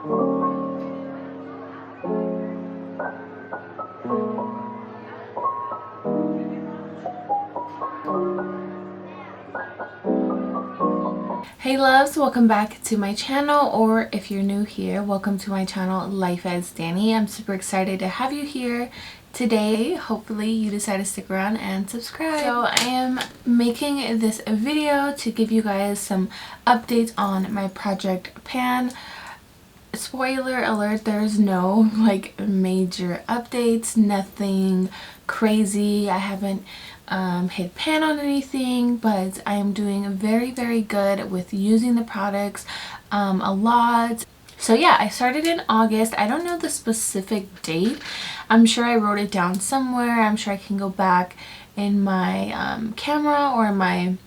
Hey loves, welcome back to my channel, or if you're new here, welcome to my channel LifeAsDani. I'm super excited to have you here today. Hopefully you decide to stick around and subscribe. So I am making this video to give you guys some updates on my project pan. Spoiler alert, there's no like major updates, nothing crazy. I haven't hit pan on anything, but I am doing very good with using the products a lot. So yeah, I started in August. I don't know the specific date. I'm sure I wrote it down somewhere. I'm sure I can go back in my camera or my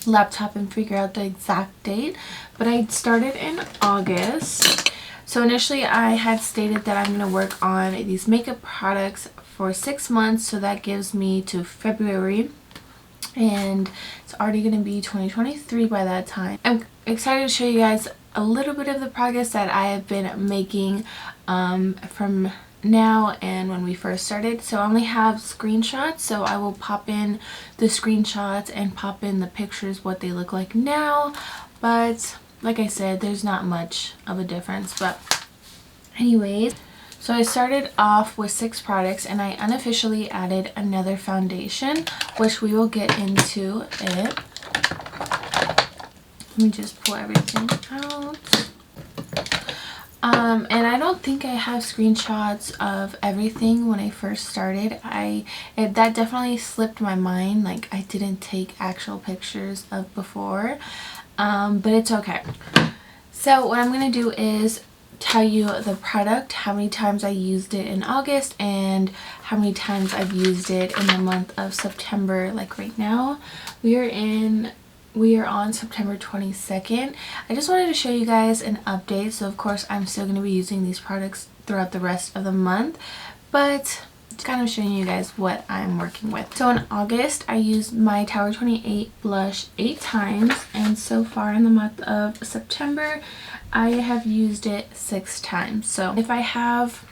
laptop and figure out the exact date, but I started in August. So initially I had stated that I'm going to work on these makeup products for 6 months, so that gives me to February, and it's already going to be 2023 by that time. I'm excited to show you guys a little bit of the progress that I have been making from now and when we first started. So I only have screenshots, so I will pop in the screenshots and pop in the pictures what they look like now, but like I said, there's not much of a difference. But anyways, so I started off with 6 products and I unofficially added another foundation, which we will get into it. Let me just pull everything out. And I don't think I have screenshots of everything when I first started. That definitely slipped my mind, like I didn't take actual pictures of before, but it's okay. So what I'm going to do is tell you the product, how many times I used it in August, and how many times I've used it in the month of September. Like right now, we are on September 22nd. I just wanted to show you guys an update. So of course I'm still going to be using these products throughout the rest of the month, but just kind of showing you guys what I'm working with. So in August I used my Tower 28 blush 8 times, and so far in the month of September I have used it 6 times. So if I have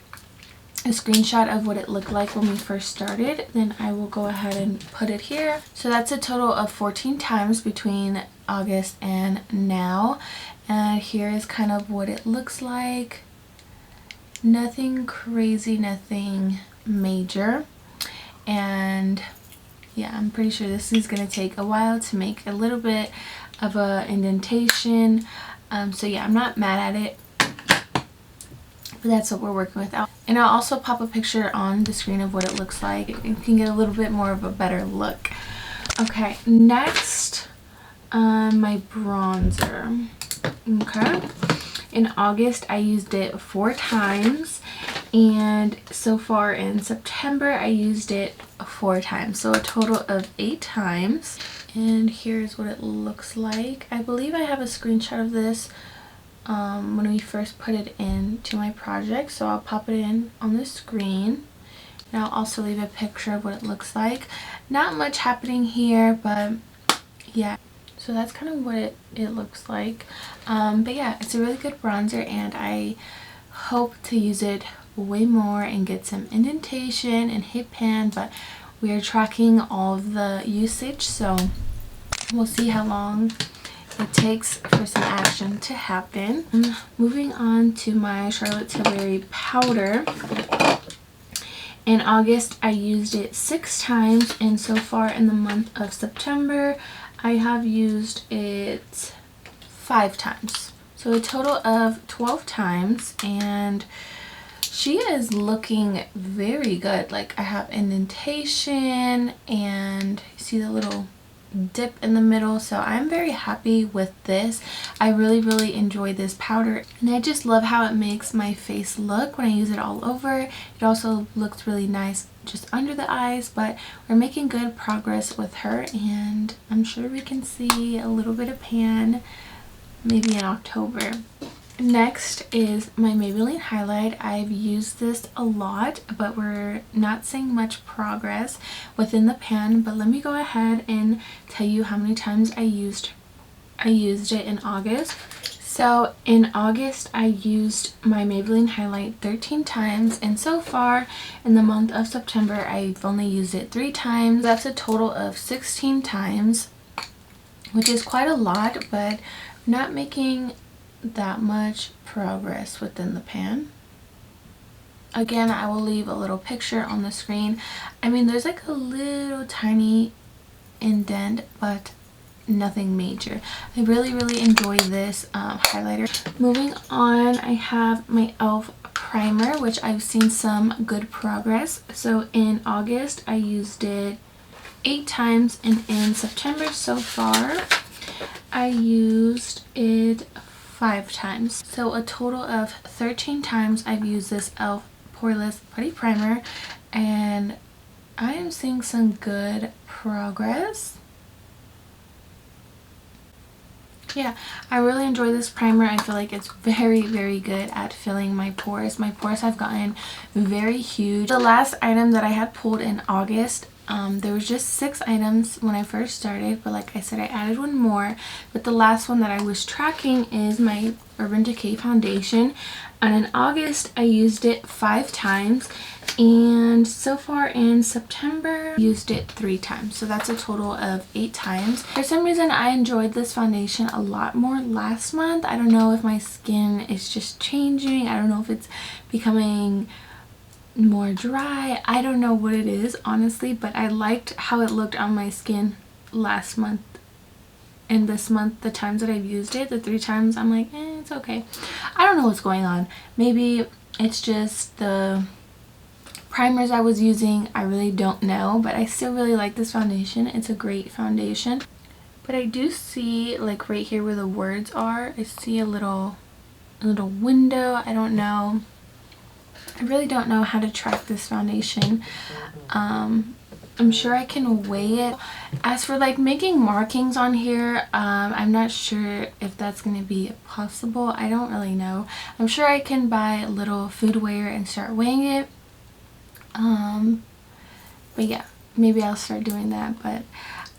a screenshot of what it looked like when we first started, then I will go ahead and put it here. So that's a total of 14 times between August and now, and here is kind of what it looks like. Nothing crazy, nothing major, and yeah, I'm pretty sure this is going to take a while to make a little bit of a indentation. So yeah, I'm not mad at it, but that's what we're working with. And I'll also pop a picture on the screen of what it looks like. You can get a little bit more of a better look. Okay, next, my bronzer. Okay, in August I used it 4 times, and so far in September I used it 4 times, so a total of 8 times. And here's what it looks like. I believe I have a screenshot of this when we first put it into my project, so I'll pop it in on the screen, and I'll also leave a picture of what it looks like. Not much happening here, but yeah, so that's kind of what it looks like. But yeah, it's a really good bronzer, and I hope to use it way more and get some indentation and hit pan, but we are tracking all of the usage, so we'll see how long it takes for some action to happen. Moving on to my Charlotte Tilbury powder. In August I used it 6 times, and so far in the month of September I have used it 5 times, so a total of 12 times, and she is looking very good. Like I have indentation, and you see the little dip in the middle, so I'm very happy with this. I really enjoy this powder, and I just love how it makes my face look when I use it all over. It also looks really nice just under the eyes, but we're making good progress with her, and I'm sure we can see a little bit of pan maybe in October. Next is my Maybelline highlight. I've used this a lot, but we're not seeing much progress within the pan. But let me go ahead and tell you how many times I used it in August. So in August, I used my Maybelline highlight 13 times, and so far in the month of September, I've only used it 3 times. That's a total of 16 times, which is quite a lot, but not making that much progress within the pan. Again, I will leave a little picture on the screen. I mean, there's like a little tiny indent, but nothing major. I really enjoy this highlighter. Moving on, I have my e.l.f. primer, which I've seen some good progress. So in August, I used it 8 times, and in September so far, I used it 5 times. So a total of 13 times I've used this e.l.f. Poreless Putty Primer, and I am seeing some good progress. Yeah, I really enjoy this primer. I feel like it's very good at filling my pores. My pores have gotten very huge. The last item that I had pulled in August, there was just 6 items when I first started, but like I said, I added one more. But the last one that I was tracking is my Urban Decay foundation, and in August I used it 5 times, and so far in September I used it 3 times, so that's a total of 8 times. For some reason I enjoyed this foundation a lot more last month. I don't know if my skin is just changing, I don't know if it's becoming more dry, I don't know what it is honestly, but I liked how it looked on my skin last month. And this month, the times that I've used it, the 3 times, I'm like, it's okay. I don't know what's going on. Maybe it's just the primers I was using. I really don't know, but I still really like this foundation. It's a great foundation. But I do see, like right here where the words are, I see a little window. I don't know. I really don't know how to track this foundation. I'm sure I can weigh it. As for like making markings on here, I'm not sure if that's going to be possible. I don't really know. I'm sure I can buy a little food weigher and start weighing it. But yeah, maybe I'll start doing that, but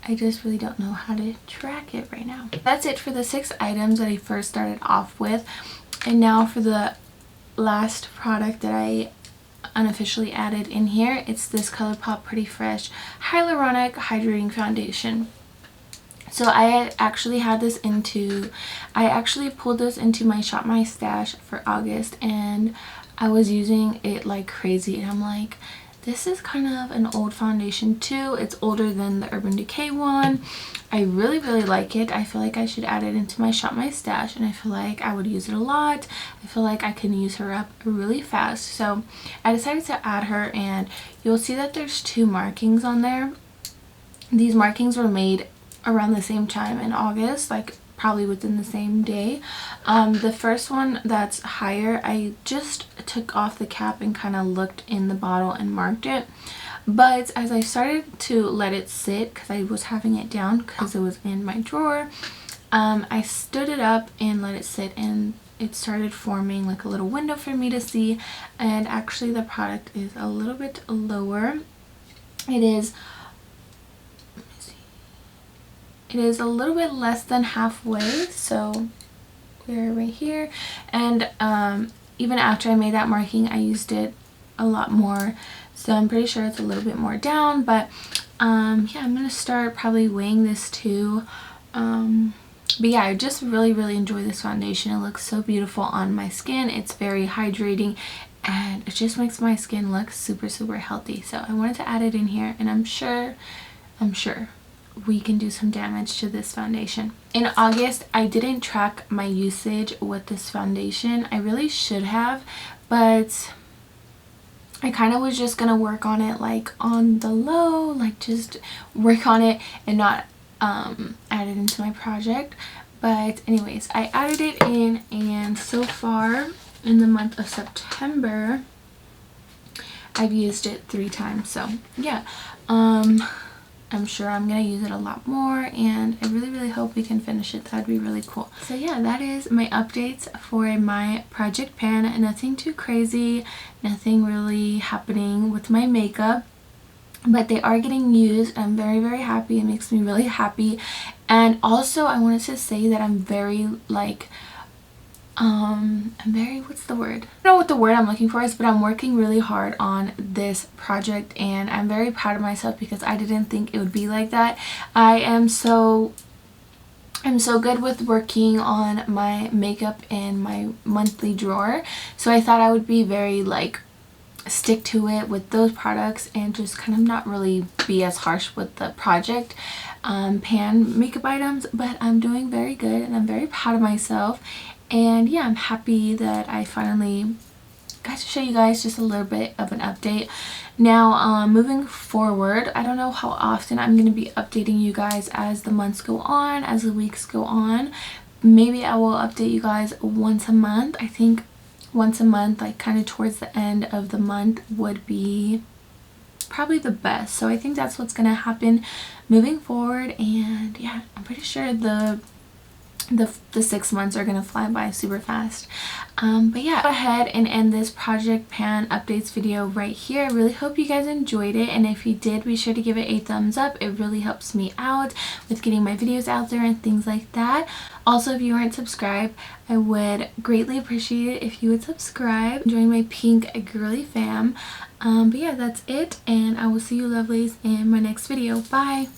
I just really don't know how to track it right now. That's it for the 6 items that I first started off with. And now for the last product that I unofficially added in here, it's this ColourPop Pretty Fresh Hyaluronic Hydrating Foundation. So I actually pulled this into my Shop My Stash for August, and I was using it like crazy, and I'm like, this is kind of an old foundation too. It's older than the Urban Decay one. I really like it. I feel like I should add it into my Shop My Stash, and I feel like I would use it a lot. I feel like I can use her up really fast. So I decided to add her, and you'll see that there's 2 markings on there. These markings were made around the same time in August, like probably within the same day. The first one that's higher, I just took off the cap and kind of looked in the bottle and marked it. But as I started to let it sit, because I was having it down because it was in my drawer, I stood it up and let it sit, and it started forming like a little window for me to see. And actually the product is a little bit lower. It is a little bit less than halfway, so we're right here. And even after I made that marking, I used it a lot more, so I'm pretty sure it's a little bit more down. But yeah, I'm gonna start probably weighing this too. But yeah, I just really enjoy this foundation. It looks so beautiful on my skin. It's very hydrating, and it just makes my skin look super healthy. So I wanted to add it in here, and I'm sure we can do some damage to this foundation. In August, I didn't track my usage with this foundation. I really should have, but I kind of was just gonna work on it like on the low, like just work on it and not add it into my project. But anyways, I added it in, and so far in the month of September I've used it 3 times. So yeah, I'm sure I'm gonna use it a lot more, and I really hope we can finish it. That'd be really cool. So yeah, that is my updates for my project pan. Nothing too crazy, nothing really happening with my makeup, but they are getting used. I'm very happy. It makes me really happy. And also I wanted to say that I'm very like what's the word? I don't know what the word I'm looking for is, but I'm working really hard on this project and I'm very proud of myself because I didn't think it would be like that. I'm so good with working on my makeup in my monthly drawer, so I thought I would be very like stick to it with those products and just kind of not really be as harsh with the project pan makeup items, but I'm doing very good and I'm very proud of myself. And yeah, I'm happy that I finally got to show you guys just a little bit of an update. Now moving forward, I don't know how often I'm going to be updating you guys as the months go on, as the weeks go on. Maybe I will update you guys once a month. I think once a month, like kind of towards the end of the month, would be probably the best. So I think that's what's going to happen moving forward. And yeah, I'm pretty sure the 6 months are gonna fly by super fast. But yeah, go ahead and end this project pan updates video right here. I really hope you guys enjoyed it, and if you did, be sure to give it a thumbs up. It really helps me out with getting my videos out there and things like that. Also, if you aren't subscribed, I would greatly appreciate it if you would subscribe. Join my pink girly fam. But yeah, that's it, and I will see you lovelies in my next video. Bye!